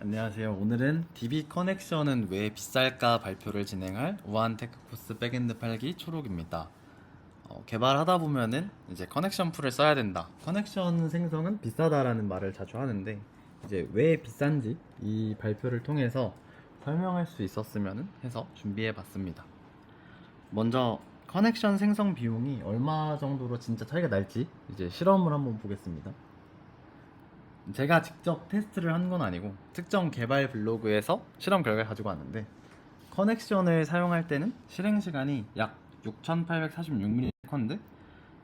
안녕하세요. 오늘은 DB 커넥션은 왜 비쌀까 발표를 진행할 우한테크코스 백엔드 8기 초록입니다. 개발하다 보면은 이제 커넥션 풀을 써야 된다. 커넥션 생성은 비싸다라는 말을 자주 하는데 이제 왜 비싼지 이 발표를 통해서 설명할 수 있었으면 해서 준비해 봤습니다. 먼저 커넥션 생성 비용이 얼마 정도로 진짜 차이가 날지 이제 실험을 한번 보겠습니다. 제가 직접 테스트를 한 건 아니고 특정 개발 블로그에서 실험 결과를 가지고 왔는데, 커넥션을 사용할 때는 실행 시간이 약 6846ms,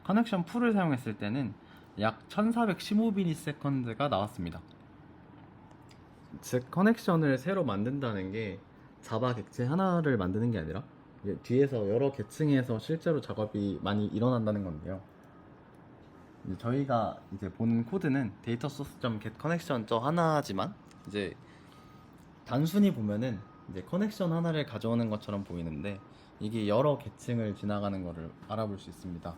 커넥션 풀을 사용했을 때는 약 1415ms 나왔습니다. 즉 커넥션을 새로 만든다는 게 자바 객체 하나를 만드는 게 아니라 뒤에서 여러 계층에서 실제로 작업이 많이 일어난다는 건데요. 저희가 이제 보는 코드는 데이터 소스.get 커넥션 저 하나지만 이제 단순히 보면은 이제 커넥션 하나를 가져오는 것처럼 보이는데 이게 여러 계층을 지나가는 것을 알아볼 수 있습니다.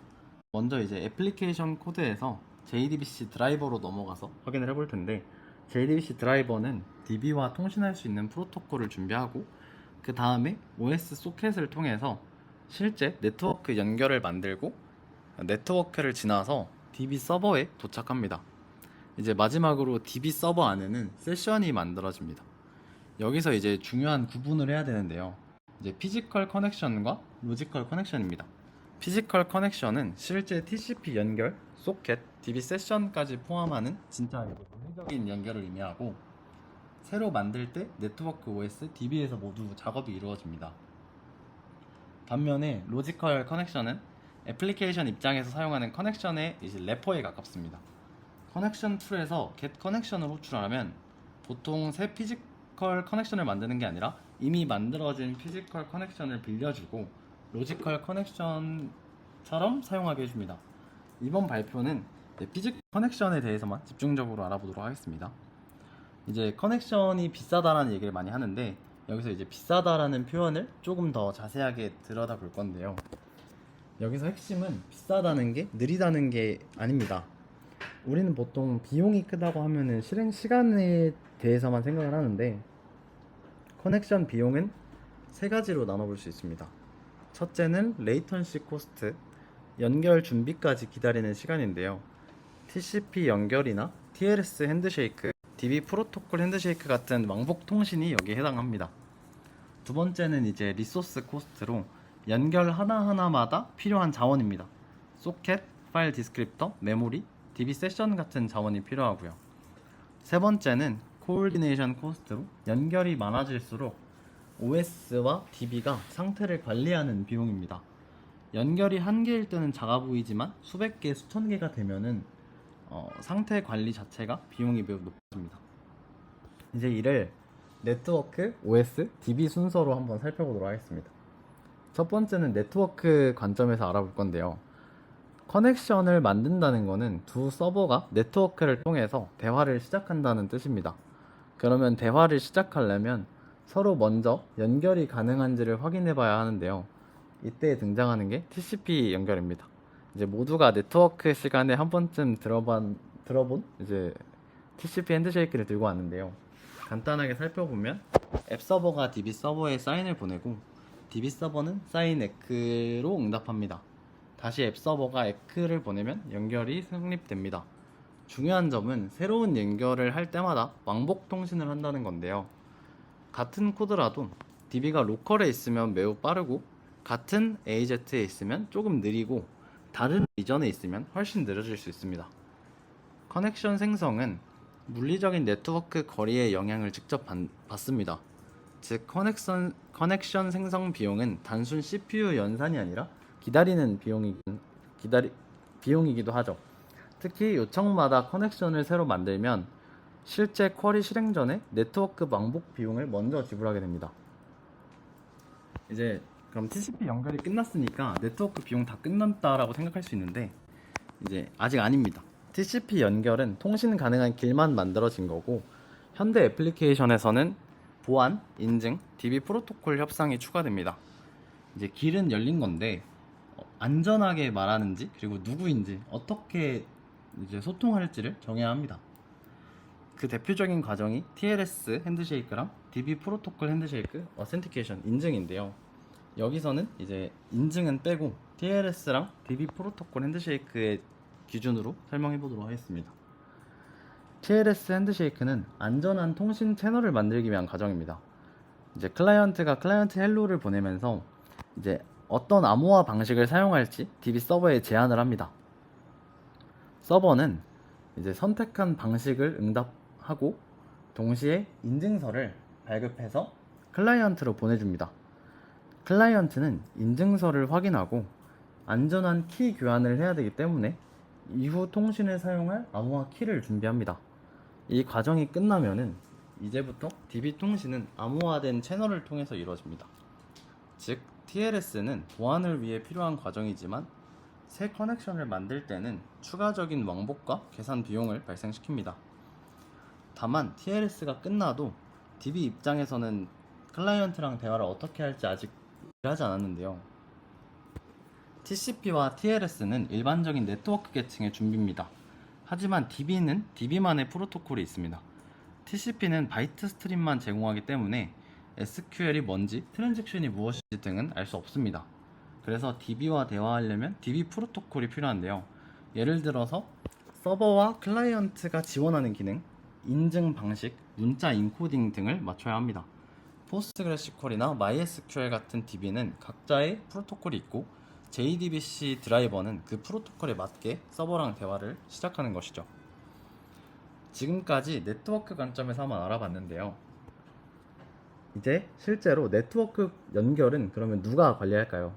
먼저 이제 애플리케이션 코드에서 JDBC 드라이버로 넘어가서 확인을 해볼 텐데, JDBC 드라이버는 DB와 통신할 수 있는 프로토콜을 준비하고 그 다음에 OS 소켓을 통해서 실제 네트워크 연결을 만들고 네트워크를 지나서 DB 서버에 도착합니다. 이제 마지막으로 DB 서버 안에는 세션이 만들어집니다. 여기서 이제 중요한 구분을 해야 되는데요. 이제 피지컬 커넥션과 로지컬 커넥션입니다. 피지컬 커넥션은 실제 TCP 연결, 소켓, DB 세션까지 포함하는 진짜 물리적인 연결을 의미하고, 새로 만들 때 네트워크 OS, DB에서 모두 작업이 이루어집니다. 반면에 로지컬 커넥션은 애플리케이션 입장에서 사용하는 커넥션의 이제 래퍼에 가깝습니다. 커넥션 툴에서 get 커넥션을 호출하면 보통 새 피지컬 커넥션을 만드는 게 아니라 이미 만들어진 피지컬 커넥션을 빌려주고 로지컬 커넥션처럼 사용하게 해줍니다. 이번 발표는 피지컬 커넥션에 대해서만 집중적으로 알아보도록 하겠습니다. 이제 커넥션이 비싸다라는 얘기를 많이 하는데, 여기서 이제 비싸다라는 표현을 조금 더 자세하게 들여다볼 건데요. 여기서 핵심은 비싸다는 게 느리다는 게 아닙니다. 우리는 보통 비용이 크다고 하면은 실행 시간에 대해서만 생각을 하는데, 커넥션 비용은 세 가지로 나눠볼 수 있습니다. 첫째는 레이턴시 코스트, 연결 준비까지 기다리는 시간인데요. TCP 연결이나 TLS 핸드쉐이크, DB 프로토콜 핸드쉐이크 같은 왕복 통신이 여기에 해당합니다. 두 번째는 이제 리소스 코스트로 연결 하나하나마다 필요한 자원입니다. 소켓, 파일 디스크립터, 메모리, DB 세션 같은 자원이 필요하고요. 세 번째는 코올디네이션 코스트로 연결이 많아질수록 OS와 DB가 상태를 관리하는 비용입니다. 연결이 한 개일 때는 작아 보이지만 수백 개, 수천 개가 되면은 상태 관리 자체가 비용이 매우 높아집니다. 이제 이를 네트워크, OS, DB 순서로 한번 살펴보도록 하겠습니다. 첫 번째는 네트워크 관점에서 알아볼 건데요. 커넥션을 만든다는 것은 두 서버가 네트워크를 통해서 대화를 시작한다는 뜻입니다. 그러면 대화를 시작하려면 서로 먼저 연결이 가능한지를 확인해 봐야 하는데요. 이때 등장하는 게 TCP 연결입니다. 이제 모두가 네트워크 시간에 한 번쯤 들어본 이제 TCP 핸드쉐이크를 들고 왔는데요. 간단하게 살펴보면 앱 서버가 DB 서버에 사인을 보내고 DB 서버는 사인 에크로 응답합니다. 다시 앱 서버가 에크를 보내면 연결이 성립됩니다. 중요한 점은 새로운 연결을 할 때마다 왕복 통신을 한다는 건데요. 같은 코드라도 DB가 로컬에 있으면 매우 빠르고 같은 AZ에 있으면 조금 느리고 다른 리전에 있으면 훨씬 느려질 수 있습니다. 커넥션 생성은 물리적인 네트워크 거리의 영향을 직접 받습니다. 즉 커넥션 생성 비용은 단순 CPU 연산이 아니라 기다리는 비용이기도 하죠. 특히 요청마다 커넥션을 새로 만들면 실제 쿼리 실행 전에 네트워크 왕복 비용을 먼저 지불하게 됩니다. 이제 그럼 TCP 연결이 끝났으니까 네트워크 비용 다 끝났다라고 생각할 수 있는데, 이제 아직 아닙니다. TCP 연결은 통신 가능한 길만 만들어진 거고, 현대 애플리케이션에서는 보안, 인증, DB 프로토콜 협상이 추가됩니다. 이제 길은 열린 건데 안전하게 말하는지 그리고 누구인지 어떻게 이제 소통할지를 정해야 합니다. 그 대표적인 과정이 TLS 핸드쉐이크랑 DB 프로토콜 핸드쉐이크 어센티케이션 인증인데요. 여기서는 이제 인증은 빼고 TLS랑 DB 프로토콜 핸드쉐이크의 기준으로 설명해 보도록 하겠습니다. TLS 핸드쉐이크는 안전한 통신 채널을 만들기 위한 과정입니다. 이제 클라이언트가 클라이언트 헬로를 보내면서 이제 어떤 암호화 방식을 사용할지 DB 서버에 제안을 합니다. 서버는 이제 선택한 방식을 응답하고 동시에 인증서를 발급해서 클라이언트로 보내줍니다. 클라이언트는 인증서를 확인하고 안전한 키 교환을 해야 되기 때문에 이후 통신에 사용할 암호화 키를 준비합니다. 이 과정이 끝나면은 이제부터 DB 통신은 암호화된 채널을 통해서 이루어집니다. 즉 TLS는 보안을 위해 필요한 과정이지만 새 커넥션을 만들 때는 추가적인 왕복과 계산 비용을 발생시킵니다. 다만 TLS가 끝나도 DB 입장에서는 클라이언트랑 대화를 어떻게 할지 아직 하지 않았는데요. TCP와 TLS는 일반적인 네트워크 계층의 준비입니다. 하지만 DB는 DB만의 프로토콜이 있습니다. TCP는 바이트 스트림만 제공하기 때문에 SQL이 뭔지, 트랜잭션이 무엇인지 등은 알 수 없습니다. 그래서 DB와 대화하려면 DB 프로토콜이 필요한데요. 예를 들어서 서버와 클라이언트가 지원하는 기능, 인증 방식, 문자 인코딩 등을 맞춰야 합니다. 포스트그레스QL이나 MySQL 같은 DB는 각자의 프로토콜이 있고 JDBC 드라이버는 그 프로토콜에 맞게 서버랑 대화를 시작하는 것이죠. 지금까지 네트워크 관점에서 한번 알아봤는데요. 이제 실제로 네트워크 연결은 그러면 누가 관리할까요?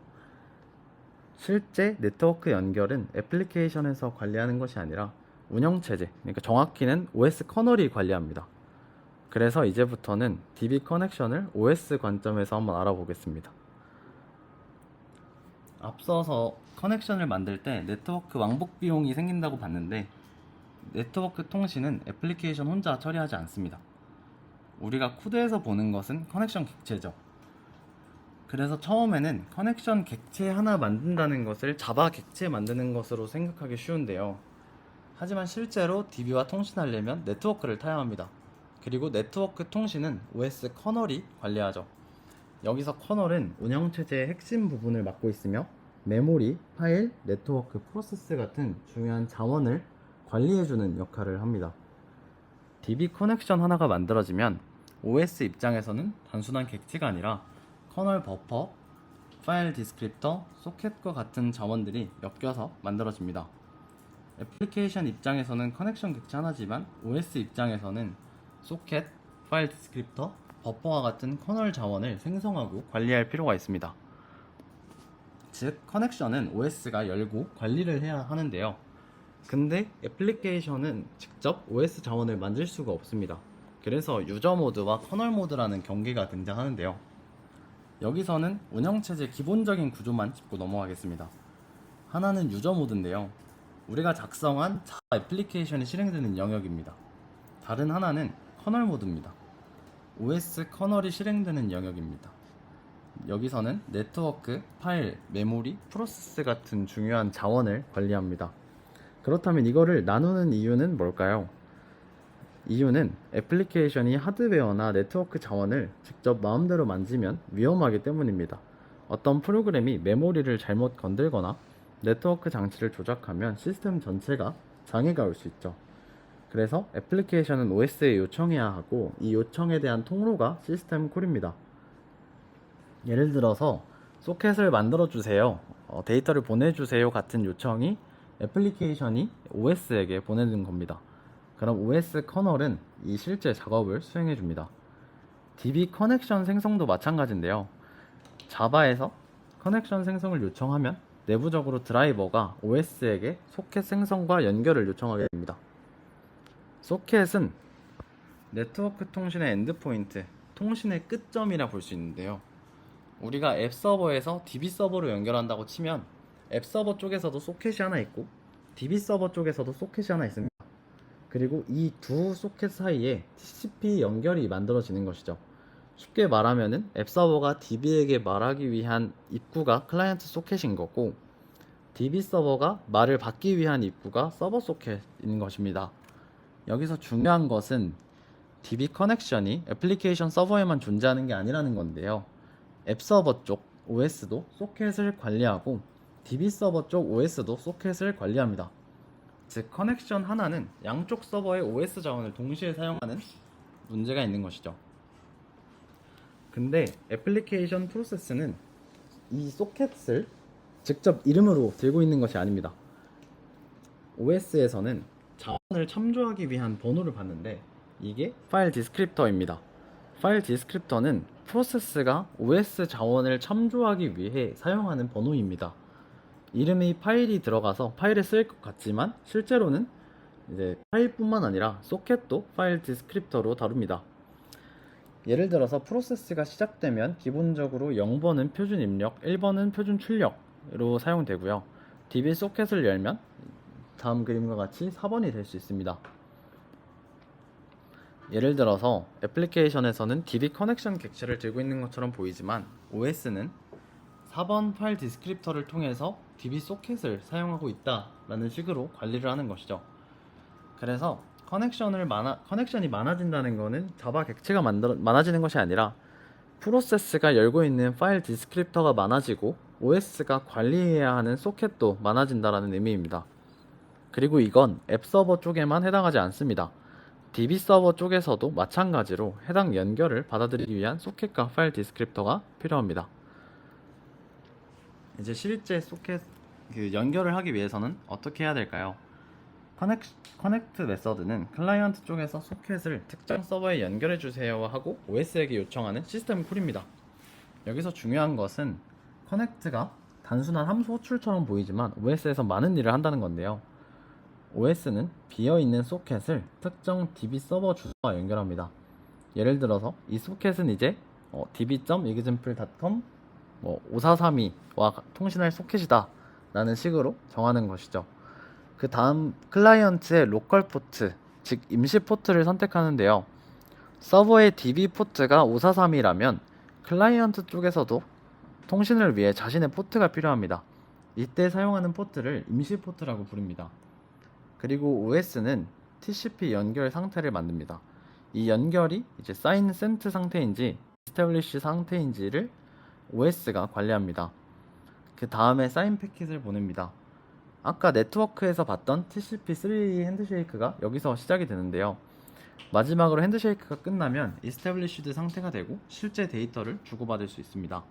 실제 네트워크 연결은 애플리케이션에서 관리하는 것이 아니라 운영체제, 그러니까 정확히는 OS 커널이 관리합니다. 그래서 이제부터는 DB 커넥션을 OS 관점에서 한번 알아보겠습니다. 앞서서 커넥션을 만들 때 네트워크 왕복 비용이 생긴다고 봤는데 네트워크 통신은 애플리케이션 혼자 처리하지 않습니다. 우리가 코드에서 보는 것은 커넥션 객체죠. 그래서 처음에는 커넥션 객체 하나 만든다는 것을 자바 객체 만드는 것으로 생각하기 쉬운데요. 하지만 실제로 DB와 통신하려면 네트워크를 타야 합니다. 그리고 네트워크 통신은 OS 커널이 관리하죠. 여기서 커널은 운영체제의 핵심 부분을 맡고 있으며 메모리, 파일, 네트워크, 프로세스 같은 중요한 자원을 관리해주는 역할을 합니다. DB 커넥션 하나가 만들어지면 OS 입장에서는 단순한 객체가 아니라 커널 버퍼, 파일 디스크립터, 소켓과 같은 자원들이 엮여서 만들어집니다. 애플리케이션 입장에서는 커넥션 객체 하나지만 OS 입장에서는 소켓, 파일 디스크립터, 버퍼와 같은 커널 자원을 생성하고 관리할 필요가 있습니다. 즉 커넥션은 OS가 열고 관리를 해야 하는데요. 근데 애플리케이션은 직접 OS 자원을 만질 수가 없습니다. 그래서 유저 모드와 커널 모드라는 경계가 등장하는데요. 여기서는 운영체제 기본적인 구조만 짚고 넘어가겠습니다. 하나는 유저 모드인데요. 우리가 작성한 자바 애플리케이션이 실행되는 영역입니다. 다른 하나는 커널 모드입니다. OS 커널이 실행되는 영역입니다. 여기서는 네트워크, 파일, 메모리, 프로세스 같은 중요한 자원을 관리합니다. 그렇다면 이거를 나누는 이유는 뭘까요? 이유는 애플리케이션이 하드웨어나 네트워크 자원을 직접 마음대로 만지면 위험하기 때문입니다. 어떤 프로그램이 메모리를 잘못 건들거나 네트워크 장치를 조작하면 시스템 전체가 장애가 올 수 있죠. 그래서 애플리케이션은 OS에 요청해야 하고 이 요청에 대한 통로가 시스템 콜입니다. 예를 들어서 소켓을 만들어주세요, 데이터를 보내주세요 같은 요청이 애플리케이션이 OS에게 보내는 겁니다. 그럼 OS 커널은 이 실제 작업을 수행해줍니다. DB 커넥션 생성도 마찬가지인데요. 자바에서 커넥션 생성을 요청하면 내부적으로 드라이버가 OS에게 소켓 생성과 연결을 요청하게 됩니다. 소켓은 네트워크 통신의 엔드포인트, 통신의 끝점이라 볼 수 있는데요. 우리가 앱 서버에서 DB 서버로 연결한다고 치면 앱 서버 쪽에서도 소켓이 하나 있고 DB 서버 쪽에서도 소켓이 하나 있습니다. 그리고 이 두 소켓 사이에 TCP 연결이 만들어지는 것이죠. 쉽게 말하면은 앱 서버가 DB에게 말하기 위한 입구가 클라이언트 소켓인 거고 DB 서버가 말을 받기 위한 입구가 서버 소켓인 것입니다. 여기서 중요한 것은 DB 커넥션이 애플리케이션 서버에만 존재하는 게 아니라는 건데요. 앱 서버 쪽 OS도 소켓을 관리하고 DB 서버 쪽 OS도 소켓을 관리합니다. 즉 커넥션 하나는 양쪽 서버의 OS 자원을 동시에 사용하는 문제가 있는 것이죠. 근데 애플리케이션 프로세스는 이 소켓을 직접 이름으로 들고 있는 것이 아닙니다. OS에서는 자원을 참조하기 위한 번호를 받는데 이게 파일 디스크립터입니다. 파일 디스크립터는 프로세스가 OS 자원을 참조하기 위해 사용하는 번호입니다. 이름이 파일이 들어가서 파일에 쓰일 것 같지만 실제로는 이제 파일뿐만 아니라 소켓도 파일 디스크립터로 다룹니다. 예를 들어서 프로세스가 시작되면 기본적으로 0번은 표준 입력, 1번은 표준 출력으로 사용되고요. DB 소켓을 열면 다음 그림과 같이 4번이 될 수 있습니다. 예를 들어서 애플리케이션에서는 DB 커넥션 객체를 들고 있는 것처럼 보이지만 OS는 4번 파일 디스크립터를 통해서 DB 소켓을 사용하고 있다라는 식으로 관리를 하는 것이죠. 그래서 커넥션이 많아진다는 것은 자바 객체가 많아지는 것이 아니라 프로세스가 열고 있는 파일 디스크립터가 많아지고 OS가 관리해야 하는 소켓도 많아진다는 의미입니다. 그리고 이건 앱 서버 쪽에만 해당하지 않습니다. DB 서버 쪽에서도 마찬가지로 해당 연결을 받아들이기 위한 소켓과 파일 디스크립터가 필요합니다. 이제 실제 소켓 연결을 하기 위해서는 어떻게 해야 될까요? 커넥트 메서드는 클라이언트 쪽에서 소켓을 특정 서버에 연결해 주세요 하고 OS에게 요청하는 시스템 콜입니다. 여기서 중요한 것은 커넥트가 단순한 함수 호출처럼 보이지만 OS에서 많은 일을 한다는 건데요. OS는 비어있는 소켓을 특정 DB 서버 주소와 연결합니다. 예를 들어서 이 소켓은 이제 db.example.com 5432와 통신할 소켓이다 라는 식으로 정하는 것이죠. 그 다음 클라이언트의 로컬 포트, 즉 임시 포트를 선택하는데요. 서버의 DB 포트가 5432라면 클라이언트 쪽에서도 통신을 위해 자신의 포트가 필요합니다. 이때 사용하는 포트를 임시 포트라고 부릅니다. 그리고 OS는 TCP 연결 상태를 만듭니다. 이 연결이 이제 sign sent 상태인지 establish 상태인지를 OS가 관리합니다. 그 다음에 sign 패킷을 보냅니다. 아까 네트워크에서 봤던 TCP3 핸드쉐이크가 여기서 시작이 되는데요. 마지막으로 핸드쉐이크가 끝나면 established 상태가 되고 실제 데이터를 주고받을 수 있습니다.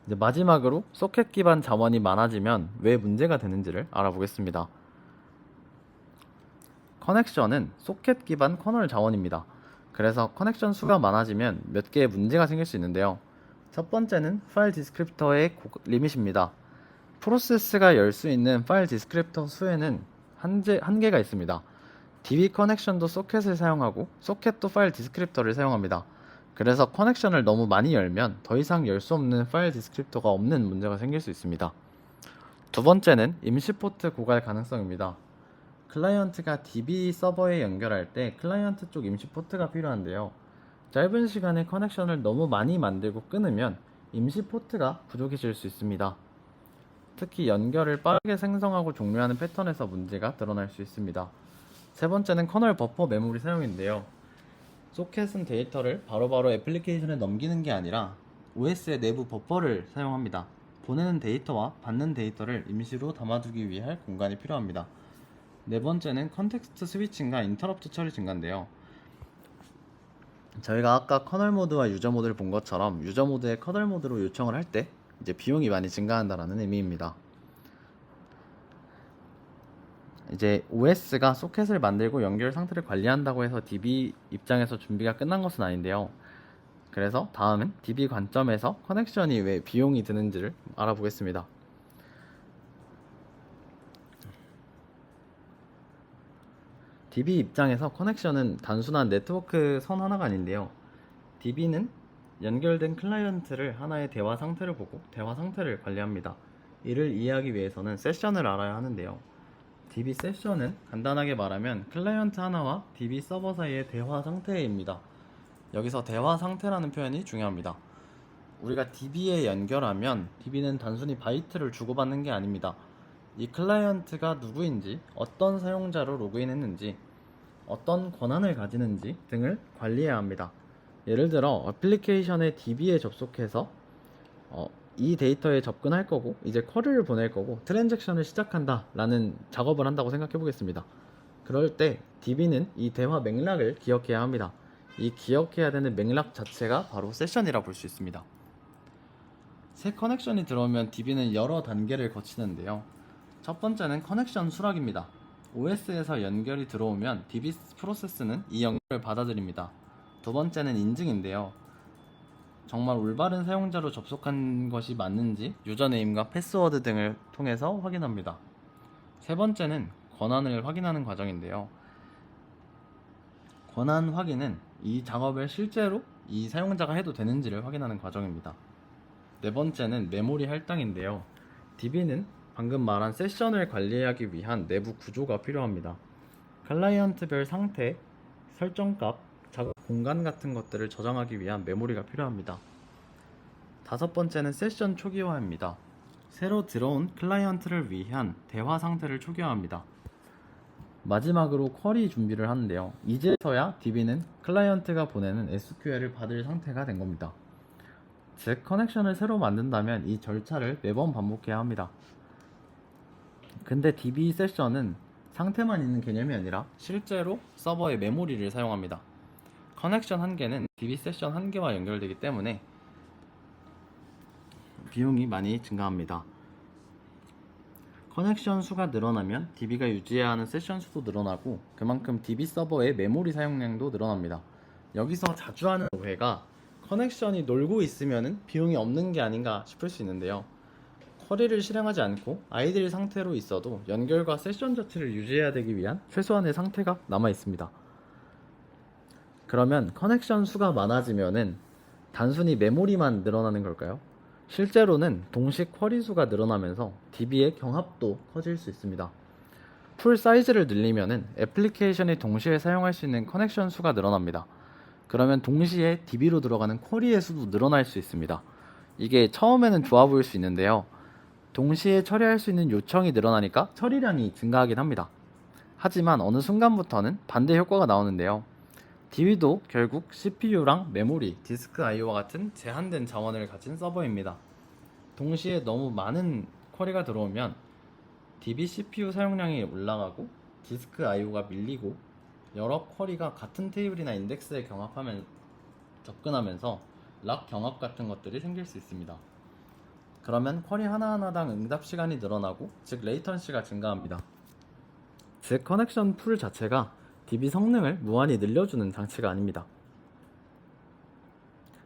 이제 마지막으로 소켓 기반 자원이 많아지면 왜 문제가 되는지를 알아보겠습니다. 커넥션은 소켓 기반 커널 자원입니다. 그래서 커넥션 수가 많아지면 몇 개의 문제가 생길 수 있는데요. 첫 번째는 파일 디스크립터의 리밋입니다. 프로세스가 열 수 있는 파일 디스크립터 수에는 한계가 있습니다. DB 커넥션도 소켓을 사용하고 소켓도 파일 디스크립터를 사용합니다. 그래서 커넥션을 너무 많이 열면 더 이상 열 수 없는 파일 디스크립터가 없는 문제가 생길 수 있습니다. 두 번째는 임시 포트 고갈 가능성입니다. 클라이언트가 DB 서버에 연결할 때 클라이언트 쪽 임시 포트가 필요한데요. 짧은 시간에 커넥션을 너무 많이 만들고 끊으면 임시 포트가 부족해질 수 있습니다. 특히 연결을 빠르게 생성하고 종료하는 패턴에서 문제가 드러날 수 있습니다. 세 번째는 커널 버퍼 메모리 사용인데요. 소켓은 데이터를 바로바로 애플리케이션에 넘기는 게 아니라 OS의 내부 버퍼를 사용합니다. 보내는 데이터와 받는 데이터를 임시로 담아두기 위해 할 공간이 필요합니다. 네 번째는 컨텍스트 스위칭과 인터럽트 처리 증가인데요. 저희가 아까 커널 모드와 유저 모드를 본 것처럼 유저 모드에 커널 모드로 요청을 할 때 이제 비용이 많이 증가한다는 의미입니다. 이제 OS가 소켓을 만들고 연결 상태를 관리한다고 해서 DB 입장에서 준비가 끝난 것은 아닌데요. 그래서 다음은 DB 관점에서 커넥션이 왜 비용이 드는지를 알아보겠습니다. DB 입장에서 커넥션은 단순한 네트워크 선 하나가 아닌데요. DB는 연결된 클라이언트를 하나의 대화 상태를 보고 대화 상태를 관리합니다. 이를 이해하기 위해서는 세션을 알아야 하는데요. DB 세션은 간단하게 말하면 클라이언트 하나와 DB 서버 사이의 대화 상태입니다. 여기서 대화 상태라는 표현이 중요합니다. 우리가 DB에 연결하면 DB는 단순히 바이트를 주고받는 게 아닙니다. 이 클라이언트가 누구인지, 어떤 사용자로 로그인했는지, 어떤 권한을 가지는지 등을 관리해야 합니다. 예를 들어 어플리케이션의 DB에 접속해서 이 데이터에 접근할 거고 이제 쿼리를 보낼 거고 트랜잭션을 시작한다 라는 작업을 한다고 생각해 보겠습니다. 그럴 때 DB는 이 대화 맥락을 기억해야 합니다. 이 기억해야 되는 맥락 자체가 바로 세션이라 볼 수 있습니다. 새 커넥션이 들어오면 DB는 여러 단계를 거치는데요. 첫 번째는 커넥션 수락입니다. OS에서 연결이 들어오면 DB 프로세스는 이 연결을 받아들입니다. 두 번째는 인증인데요. 정말 올바른 사용자로 접속한 것이 맞는지 유저네임과 패스워드 등을 통해서 확인합니다. 세 번째는 권한을 확인하는 과정인데요. 권한 확인은 이 작업을 실제로 이 사용자가 해도 되는지를 확인하는 과정입니다. 네 번째는 메모리 할당인데요. DB는 방금 말한 세션을 관리하기 위한 내부 구조가 필요합니다. 클라이언트별 상태, 설정값, 작업 공간 같은 것들을 저장하기 위한 메모리가 필요합니다. 다섯 번째는 세션 초기화입니다. 새로 들어온 클라이언트를 위한 대화 상태를 초기화합니다. 마지막으로 쿼리 준비를 하는데요. 이제서야 DB는 클라이언트가 보내는 SQL을 받을 상태가 된 겁니다. 즉 커넥션을 새로 만든다면 이 절차를 매번 반복해야 합니다. 근데 DB 세션은 상태만 있는 개념이 아니라 실제로 서버의 메모리를 사용합니다. 커넥션 한 개는 DB 세션 한 개와 연결되기 때문에 비용이 많이 증가합니다. 커넥션 수가 늘어나면 DB가 유지해야 하는 세션 수도 늘어나고 그만큼 DB 서버의 메모리 사용량도 늘어납니다. 여기서 자주 하는 오해가 커넥션이 놀고 있으면 비용이 없는 게 아닌가 싶을 수 있는데요. 쿼리를 실행하지 않고 아이들 상태로 있어도 연결과 세션 자체를 유지해야 되기 위한 최소한의 상태가 남아 있습니다. 그러면 커넥션 수가 많아지면은 단순히 메모리만 늘어나는 걸까요? 실제로는 동시 쿼리 수가 늘어나면서 DB의 경합도 커질 수 있습니다. 풀 사이즈를 늘리면은 애플리케이션이 동시에 사용할 수 있는 커넥션 수가 늘어납니다. 그러면 동시에 DB로 들어가는 쿼리의 수도 늘어날 수 있습니다. 이게 처음에는 좋아 보일 수 있는데요. 동시에 처리할 수 있는 요청이 늘어나니까 처리량이 증가하긴 합니다. 하지만 어느 순간부터는 반대 효과가 나오는데요. DB도 결국 CPU랑 메모리, 디스크 IO와 같은 제한된 자원을 가진 서버입니다. 동시에 너무 많은 쿼리가 들어오면 DB CPU 사용량이 올라가고 디스크 IO가 밀리고 여러 쿼리가 같은 테이블이나 인덱스에 접근하면서 락 경합 같은 것들이 생길 수 있습니다. 그러면 쿼리 하나하나당 응답 시간이 늘어나고 즉 레이턴시가 증가합니다. 즉 커넥션 풀 자체가 DB 성능을 무한히 늘려주는 장치가 아닙니다.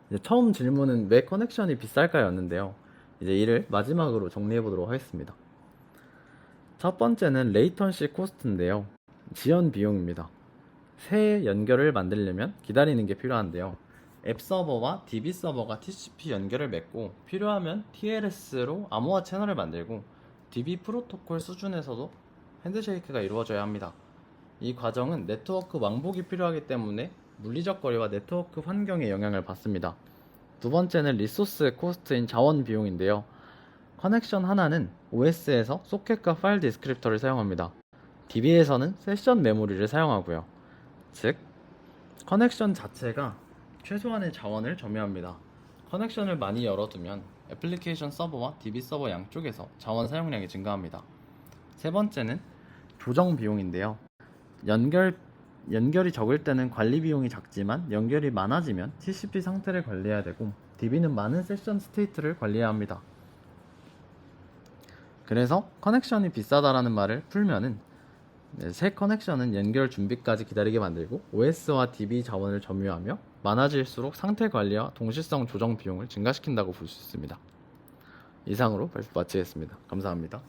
이제 처음 질문은 왜 커넥션이 비쌀까요? 였는데요. 이제 이를 마지막으로 정리해 보도록 하겠습니다. 첫 번째는 레이턴시 코스트인데요. 지연 비용입니다. 새 연결을 만들려면 기다리는 게 필요한데요. 앱 서버와 DB 서버가 TCP 연결을 맺고 필요하면 TLS로 암호화 채널을 만들고 DB 프로토콜 수준에서도 핸드쉐이크가 이루어져야 합니다. 이 과정은 네트워크 왕복이 필요하기 때문에 물리적 거리와 네트워크 환경에 영향을 받습니다. 두 번째는 리소스 코스트인 자원 비용인데요. 커넥션 하나는 OS에서 소켓과 파일 디스크립터를 사용합니다. DB에서는 세션 메모리를 사용하고요. 즉, 커넥션 자체가 최소한의 자원을 점유합니다. 커넥션을 많이 열어두면 애플리케이션 서버와 DB 서버 양쪽에서 자원 사용량이 증가합니다. 세 번째는 조정 비용인데요. 연결이 적을 때는 관리 비용이 작지만 연결이 많아지면 TCP 상태를 관리해야 되고 DB는 많은 세션 스테이트를 관리해야 합니다. 그래서 커넥션이 비싸다라는 말을 풀면은 새 커넥션은 연결 준비까지 기다리게 만들고 OS와 DB 자원을 점유하며 많아질수록 상태 관리와 동시성 조정 비용을 증가시킨다고 볼 수 있습니다. 이상으로 발표 마치겠습니다. 감사합니다.